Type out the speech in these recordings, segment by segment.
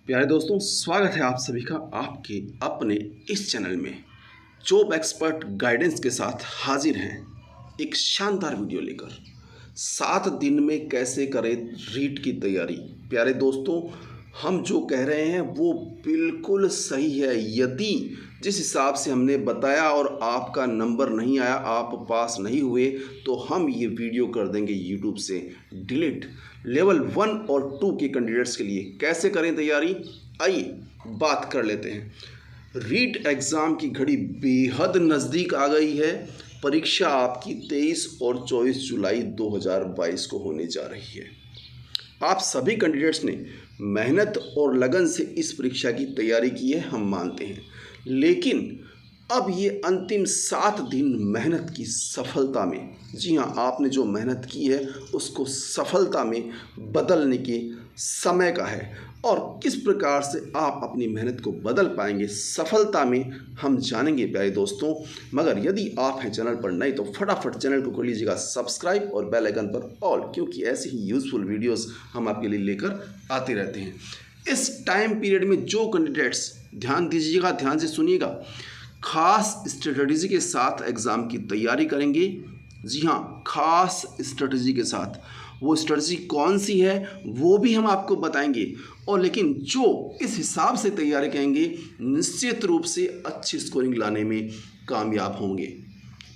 प्यारे दोस्तों, स्वागत है आप सभी का आपके अपने इस चैनल में। जॉब एक्सपर्ट गाइडेंस के साथ हाजिर हैं एक शानदार वीडियो लेकर। 7 दिन में कैसे करें रीट की तैयारी। प्यारे दोस्तों, हम जो कह रहे हैं वो बिल्कुल सही है। यदि जिस हिसाब से हमने बताया और आपका नंबर नहीं आया, आप पास नहीं हुए, तो हम ये वीडियो कर देंगे यूट्यूब से डिलीट। लेवल 1 और 2 के कैंडिडेट्स के लिए कैसे करें तैयारी, आइए बात कर लेते हैं। रीट एग्ज़ाम की घड़ी बेहद नज़दीक आ गई है। परीक्षा आपकी 23 और 24 जुलाई 2022 को होने जा रही है। आप सभी कैंडिडेट्स ने मेहनत और लगन से इस परीक्षा की तैयारी की है, हम मानते हैं। लेकिन अब ये अंतिम 7 दिन मेहनत की सफलता में, जी हाँ, आपने जो मेहनत की है उसको सफलता में बदलने के समय का है। और किस प्रकार से आप अपनी मेहनत को बदल पाएंगे सफलता में, हम जानेंगे प्यारे दोस्तों। मगर यदि आप हैं चैनल पर नए तो फटाफट चैनल को कर लीजिएगा सब्सक्राइब और बेल आइकन पर ऑल, क्योंकि ऐसे ही यूज़फुल वीडियोस हम आपके लिए लेकर आते रहते हैं। इस टाइम पीरियड में जो कैंडिडेट्स, ध्यान दीजिएगा, ध्यान से सुनिएगा, खास स्ट्रेटजी के साथ एग्ज़ाम की तैयारी करेंगे। जी हाँ, खास स्ट्रेटजी के साथ। वो स्ट्रेटजी कौन सी है वो भी हम आपको बताएंगे। और लेकिन जो इस हिसाब से तैयारी करेंगे निश्चित रूप से अच्छी स्कोरिंग लाने में कामयाब होंगे।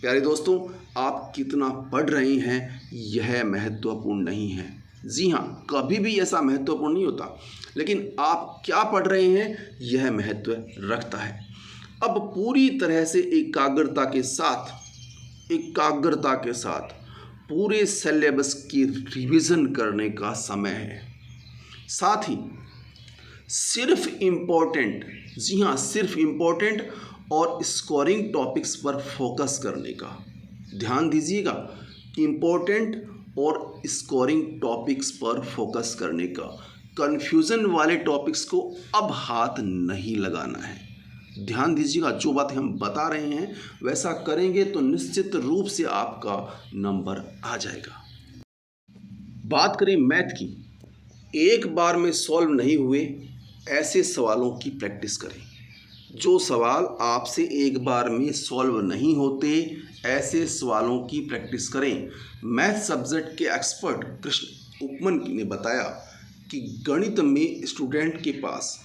प्यारे दोस्तों, आप कितना पढ़ रहे हैं यह महत्वपूर्ण नहीं है। जी हाँ, कभी भी ऐसा महत्वपूर्ण नहीं होता, लेकिन आप क्या पढ़ रहे हैं यह महत्व रखता है। अब पूरी तरह से एकाग्रता के साथ पूरे सिलेबस की रिवीजन करने का समय है। साथ ही सिर्फ इम्पोर्टेंट, जी हाँ, सिर्फ इम्पोर्टेंट और स्कोरिंग टॉपिक्स पर फोकस करने का, ध्यान दीजिएगा, इम्पोर्टेंट और स्कोरिंग टॉपिक्स पर फोकस करने का। कन्फ्यूज़न वाले टॉपिक्स को अब हाथ नहीं लगाना है। ध्यान दीजिएगा, जो बात हम बता रहे हैं वैसा करेंगे तो निश्चित रूप से आपका नंबर आ जाएगा। बात करें मैथ की, एक बार में सॉल्व नहीं हुए ऐसे सवालों की प्रैक्टिस करें। जो सवाल आपसे एक बार में सॉल्व नहीं होते ऐसे सवालों की प्रैक्टिस करें। मैथ सब्जेक्ट के एक्सपर्ट कृष्ण उपमन ने बताया कि गणित में स्टूडेंट के पास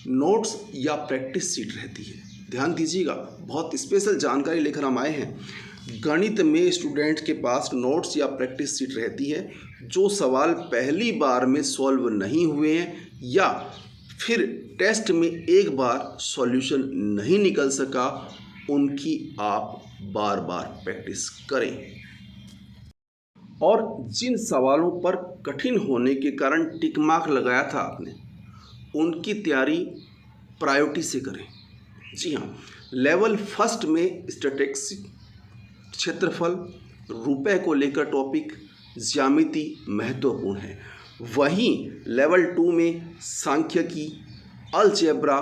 नोट्स या प्रैक्टिस सीट रहती है। ध्यान दीजिएगा, बहुत स्पेशल जानकारी लेकर हम आए हैं। गणित में स्टूडेंट के पास नोट्स या प्रैक्टिस सीट रहती है। जो सवाल पहली बार में सॉल्व नहीं हुए हैं या फिर टेस्ट में एक बार सॉल्यूशन नहीं निकल सका, उनकी आप बार बार प्रैक्टिस करें। और जिन सवालों पर कठिन होने के कारण टिक मार्क लगाया था आपने, उनकी तैयारी प्रायोरिटी से करें। जी हाँ, लेवल फर्स्ट में स्टैटिस्टिक्स, क्षेत्रफल, रुपए को लेकर टॉपिक, ज्यामिति महत्वपूर्ण है। वहीं लेवल 2 में सांख्यिकी, अलजेब्रा,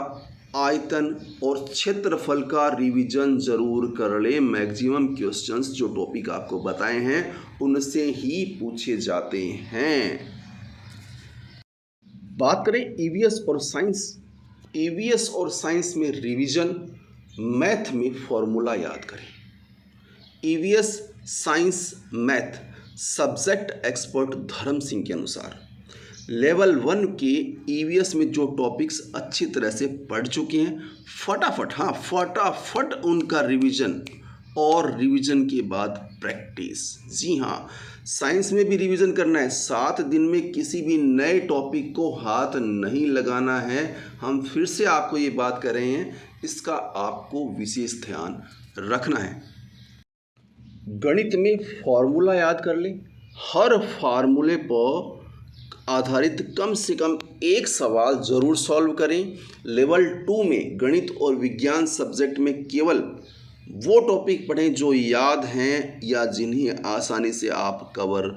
आयतन और क्षेत्रफल का रिवीजन जरूर कर ले। मैक्सिमम क्वेश्चंस जो टॉपिक आपको बताए हैं उनसे ही पूछे जाते हैं। बात करें ईवीएस और साइंस, ईवीएस और साइंस में रिवीजन, मैथ में फॉर्मूला याद करें। EVS, science, math subject expert धर्म सिंह के अनुसार लेवल 1 के ईवीएस में जो टॉपिक्स अच्छी तरह से पढ़ चुके हैं, फटाफट उनका रिवीजन और रिवीजन के बाद प्रैक्टिस। जी हाँ, साइंस में भी रिवीजन करना है। 7 दिन में किसी भी नए टॉपिक को हाथ नहीं लगाना है। हम फिर से आपको ये बात कर रहे हैं, इसका आपको विशेष ध्यान रखना है। गणित में फॉर्मूला याद कर लें। हर फार्मूले पर आधारित कम से कम एक सवाल ज़रूर सॉल्व करें। लेवल 2 में गणित और विज्ञान सब्जेक्ट में केवल वो टॉपिक पढ़ें जो याद हैं या जिन्हें आसानी से आप कवर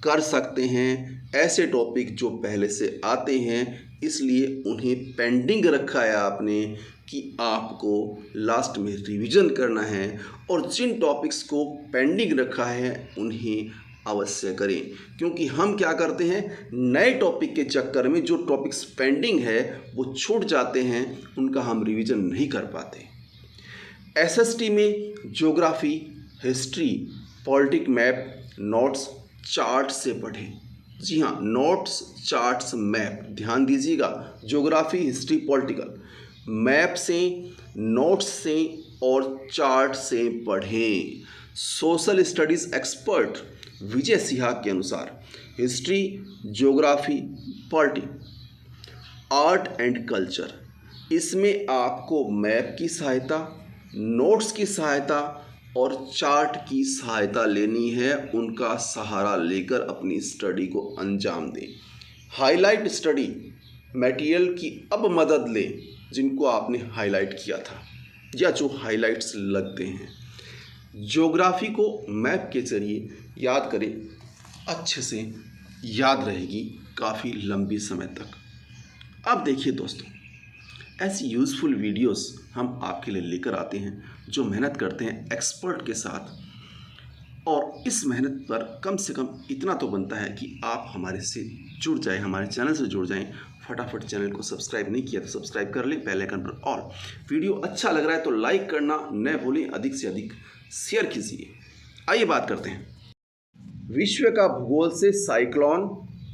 कर सकते हैं। ऐसे टॉपिक जो पहले से आते हैं, इसलिए उन्हें पेंडिंग रखा है आपने कि आपको लास्ट में रिवीजन करना है। और जिन टॉपिक्स को पेंडिंग रखा है उन्हें अवश्य करें, क्योंकि हम क्या करते हैं, नए टॉपिक के चक्कर में जो टॉपिक्स पेंडिंग है वो छूट जाते हैं, उनका हम रिवीजन नहीं कर पाते। एसएसटी में geography, history, politic map, notes, chart से पढ़ें। जी हाँ, नोट्स, चार्ट्स, मैप, ध्यान दीजिएगा। ज्योग्राफी, हिस्ट्री, पॉलिटिकल मैप से, नोट्स से और चार्ट से पढ़ें। Social studies expert Vijay Sinha के अनुसार history, geography, politics, art and culture, इसमें आपको मैप की सहायता, नोट्स की सहायता और चार्ट की सहायता लेनी है। उनका सहारा लेकर अपनी स्टडी को अंजाम दें। हाईलाइट स्टडी मटेरियल की अब मदद लें जिनको आपने हाईलाइट किया था या जो हाईलाइट्स लगते हैं। ज्योग्राफी को मैप के ज़रिए याद करें, अच्छे से याद रहेगी काफ़ी लंबी समय तक। अब देखिए दोस्तों, ऐसी यूज़फुल वीडियोस हम आपके लिए लेकर आते हैं जो मेहनत करते हैं एक्सपर्ट के साथ, और इस मेहनत पर कम से कम इतना तो बनता है कि आप हमारे से जुड़ जाएं, हमारे चैनल से जुड़ जाएं। फटाफट चैनल को सब्सक्राइब नहीं किया तो सब्सक्राइब कर लें, बेल आइकन पर ऑल। वीडियो अच्छा लग रहा है तो लाइक करना न भूलें, अधिक से अधिक शेयर कीजिए। आइए बात करते हैं विश्व का भूगोल से साइक्लोन,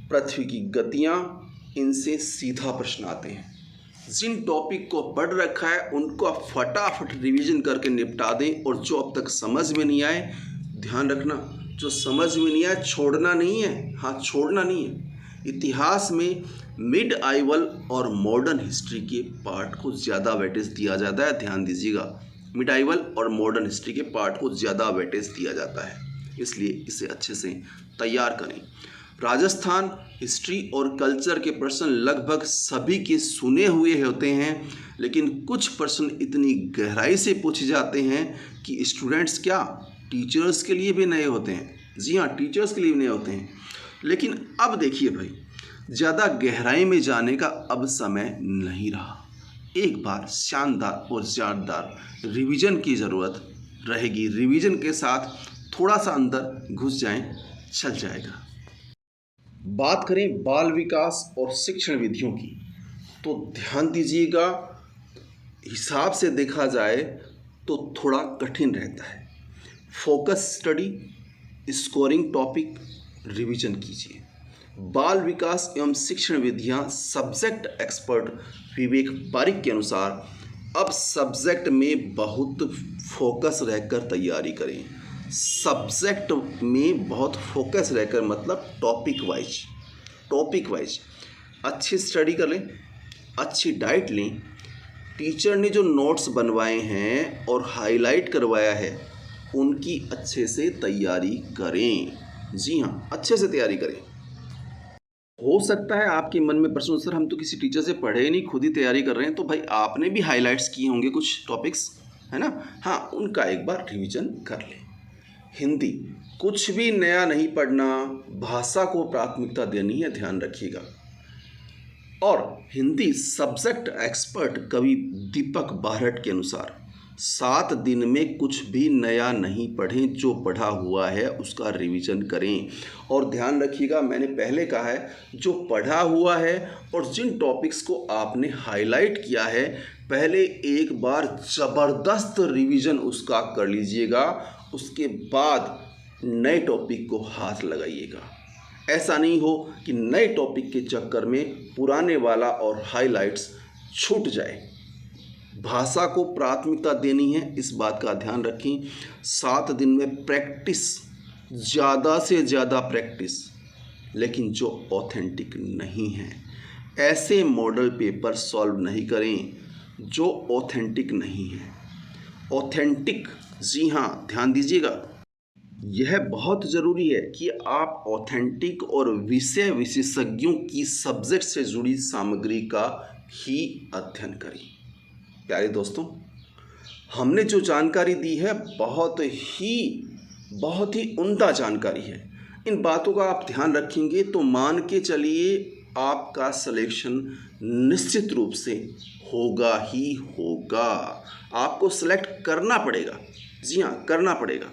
पृथ्वी की गतियाँ, इनसे सीधा प्रश्न आते हैं। जिन टॉपिक को पढ़ रखा है उनको आप फटाफट रिवीजन करके निपटा दें, और जो अब तक समझ में नहीं आए, ध्यान रखना, जो समझ में नहीं आए छोड़ना नहीं है। हाँ, छोड़ना नहीं है। इतिहास में मिड आइवल और मॉडर्न हिस्ट्री के पार्ट को ज़्यादा वेटेज दिया जाता है, ध्यान दीजिएगा। मिड आइवल और मॉडर्न हिस्ट्री के पार्ट को ज़्यादा वेटेज दिया जाता है, इसलिए इसे अच्छे से तैयार करें। राजस्थान हिस्ट्री और कल्चर के प्रश्न लगभग सभी के सुने हुए होते हैं, लेकिन कुछ प्रश्न इतनी गहराई से पूछे जाते हैं कि स्टूडेंट्स क्या, टीचर्स के लिए भी नए होते हैं। जी हाँ, टीचर्स के लिए भी नए होते हैं। लेकिन अब देखिए भाई, ज़्यादा गहराई में जाने का अब समय नहीं रहा। एक बार शानदार और जानदार रिवीजन की ज़रूरत रहेगी। रिवीजन के साथ थोड़ा सा अंदर घुस जाएं, चल जाएगा। बात करें बाल विकास और शिक्षण विधियों की, तो ध्यान दीजिएगा, हिसाब से देखा जाए तो थोड़ा कठिन रहता है। Focus study, scoring topic, revision कीजिए। बाल विकास एवं शिक्षण विधियां सब्जेक्ट एक्सपर्ट विवेक पारिक के अनुसार अब सब्जेक्ट में बहुत फोकस रहकर तैयारी करें। सब्जेक्ट में बहुत फोकस रहकर मतलब टॉपिक वाइज अच्छी स्टडी कर लें, अच्छी डाइट लें। टीचर ने जो नोट्स बनवाए हैं और हाईलाइट करवाया है उनकी अच्छे से तैयारी करें। जी हाँ, अच्छे से तैयारी करें। हो सकता है आपके मन में प्रश्न, सर हम तो किसी टीचर से पढ़े ही नहीं, खुद ही तैयारी कर रहे हैं, तो भाई आपने भी हाईलाइट्स किए होंगे कुछ टॉपिक्स, है ना। हाँ, उनका एक बार रिवीजन कर लें। हिंदी, कुछ भी नया नहीं पढ़ना, भाषा को प्राथमिकता देनी है, ध्यान रखिएगा। और हिंदी सब्जेक्ट एक्सपर्ट कवि दीपक बारहट के अनुसार 7 दिन में कुछ भी नया नहीं पढ़ें, जो पढ़ा हुआ है उसका रिवीजन करें। और ध्यान रखिएगा, मैंने पहले कहा है, जो पढ़ा हुआ है और जिन टॉपिक्स को आपने हाईलाइट किया है, पहले एक बार ज़बरदस्त रिवीजन उसका कर लीजिएगा, उसके बाद नए टॉपिक को हाथ लगाइएगा। ऐसा नहीं हो कि नए टॉपिक के चक्कर में पुराने वाला और हाईलाइट्स छूट जाए। भाषा को प्राथमिकता देनी है, इस बात का ध्यान रखें। 7 दिन में प्रैक्टिस, ज़्यादा से ज़्यादा प्रैक्टिस, लेकिन जो ऑथेंटिक नहीं है। ऐसे मॉडल पेपर सॉल्व नहीं करें जो ऑथेंटिक नहीं है। ऑथेंटिक, जी हाँ, ध्यान दीजिएगा, यह बहुत ज़रूरी है कि आप ऑथेंटिक और विषय विशेषज्ञों की सब्जेक्ट से जुड़ी सामग्री का ही अध्ययन करें। प्यारे दोस्तों, हमने जो जानकारी दी है बहुत ही उम्दा जानकारी है। इन बातों का आप ध्यान रखेंगे तो मान के चलिए आपका सिलेक्शन निश्चित रूप से होगा ही होगा। आपको सेलेक्ट करना पड़ेगा, जी हाँ, करना पड़ेगा।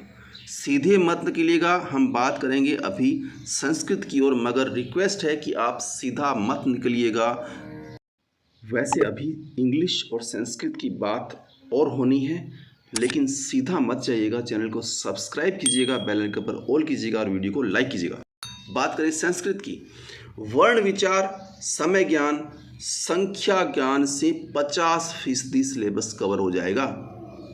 सीधे मत निकलिएगा। हम बात करेंगे अभी संस्कृत की ओर, मगर रिक्वेस्ट है कि आप सीधा मत निकलिएगा। वैसे अभी इंग्लिश और संस्कृत की बात और होनी है, लेकिन सीधा मत जाइएगा। चैनल को सब्सक्राइब कीजिएगा, बेल आइकन पर ऑल कीजिएगा और वीडियो को लाइक कीजिएगा। बात करें संस्कृत की, वर्ण विचार, समय ज्ञान, संख्या ज्ञान से 50% सिलेबस कवर हो जाएगा।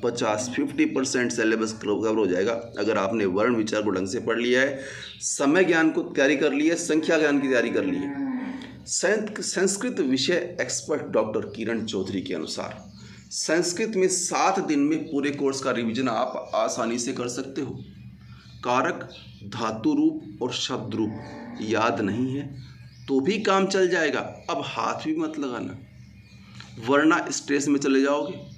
50% सिलेबस कवर हो जाएगा अगर आपने वर्ण विचार को ढंग से पढ़ लिया है, समय ज्ञान को तैयारी कर ली है, संख्या ज्ञान की तैयारी कर ली है। संस्कृत विषय एक्सपर्ट डॉक्टर किरण चौधरी के अनुसार संस्कृत में 7 दिन में पूरे कोर्स का रिवीजन आप आसानी से कर सकते हो। कारक, धातु रूप और शब्द रूप याद नहीं है तो भी काम चल जाएगा। अब हाथ भी मत लगाना, वरना स्ट्रेस में चले जाओगे।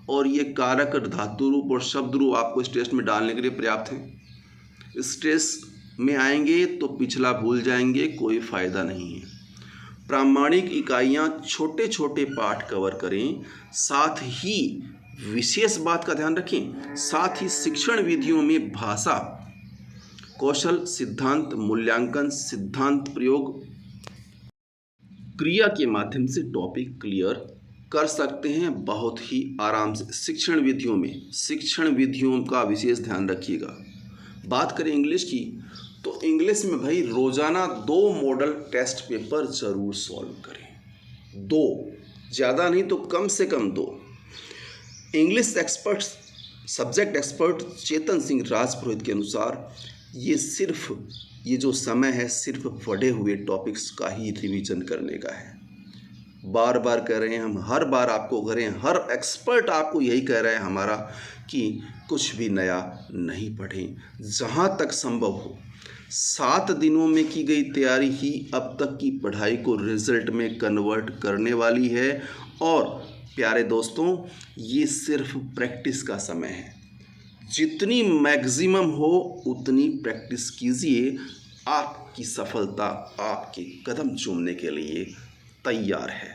और ये कारक, धातु रूप और शब्द रूप आपको स्ट्रेस में डालने के लिए पर्याप्त हैं। स्ट्रेस में आएंगे तो पिछला भूल जाएंगे, कोई फायदा नहीं है। प्रामाणिक इकाइयाँ, छोटे छोटे पाठ कवर करें, साथ ही विशेष बात का ध्यान रखें, साथ ही शिक्षण विधियों में भाषा कौशल, सिद्धांत, मूल्यांकन, सिद्धांत प्रयोग, क्रिया के माध्यम से टॉपिक क्लियर कर सकते हैं बहुत ही आराम से। शिक्षण विधियों का विशेष ध्यान रखिएगा। बात करें इंग्लिश की, तो इंग्लिश में भाई रोजाना 2 मॉडल टेस्ट पेपर जरूर सॉल्व करें। 2, ज़्यादा नहीं तो कम से कम 2। English expert, subject expert Chetan Singh Rajpurohit के अनुसार ये जो समय है सिर्फ पढ़े हुए टॉपिक्स का ही रिवीजन करने का है। बार बार कह रहे हैं हम, हर बार आपको कह रहे हैं, हर एक्सपर्ट आपको यही कह रहा है हमारा कि कुछ भी नया नहीं पढ़ें। जहाँ तक संभव हो 7 दिनों में की गई तैयारी ही अब तक की पढ़ाई को रिजल्ट में कन्वर्ट करने वाली है। और प्यारे दोस्तों, ये सिर्फ प्रैक्टिस का समय है। जितनी मैक्सिमम हो उतनी प्रैक्टिस कीजिए। आपकी सफलता आपके कदम चूमने के लिए तैयार है।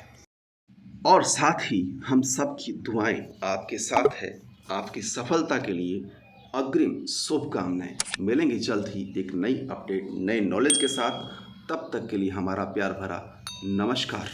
और साथ ही हम सब की दुआएं आपके साथ है। आपकी सफलता के लिए अग्रिम शुभकामनाएं। मिलेंगे जल्द ही एक नई अपडेट, नए नॉलेज के साथ। तब तक के लिए हमारा प्यार भरा नमस्कार।